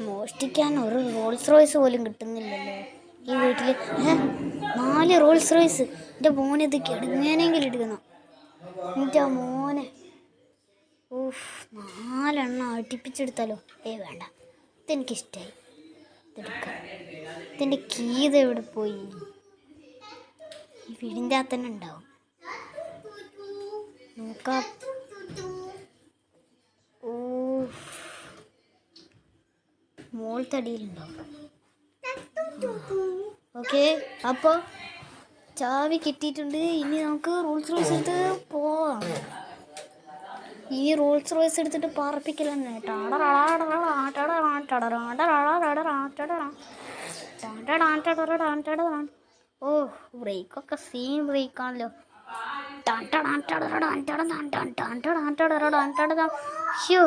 മോഷ്ടിക്കാൻ ഒരു Rolls Royce പോലും കിട്ടുന്നില്ലല്ലോ ഈ വീട്ടിൽ. 4 റോൾസ് റോയ്സ്. എൻ്റെ മോനെ ഇത് എങ്ങനെയെങ്കിലും എടുക്കണം. എൻ്റെ മോനെ ഊഫ് 4 അടുപ്പിച്ചെടുത്താലോ? വേണ്ട, ഇതെനിക്കിഷ്ടമായി. ഇതെടുക്കാം. ഇതിൻ്റെ കീത് എവിടെ പോയി? ഈ വീടിൻ്റെ അകത്ത് തന്നെ ഉണ്ടാവും. നോക്കാം. മോൾത്തടിയിലുണ്ടാവും. ഓക്കെ, അപ്പോൾ ചാവി കിട്ടിയിട്ടുണ്ട്. ഇനി നമുക്ക് റോൾസ് റോയ്സ് എടുത്ത് പോവാം. ഈ റോൾസ് റോയ്സ് എടുത്തിട്ട് പാർപ്പിക്കലെന്നെ. ഓ, ബ്രേക്കൊക്കെ സീൻ ബ്രേക്കാണല്ലോ. ഷ്യോ,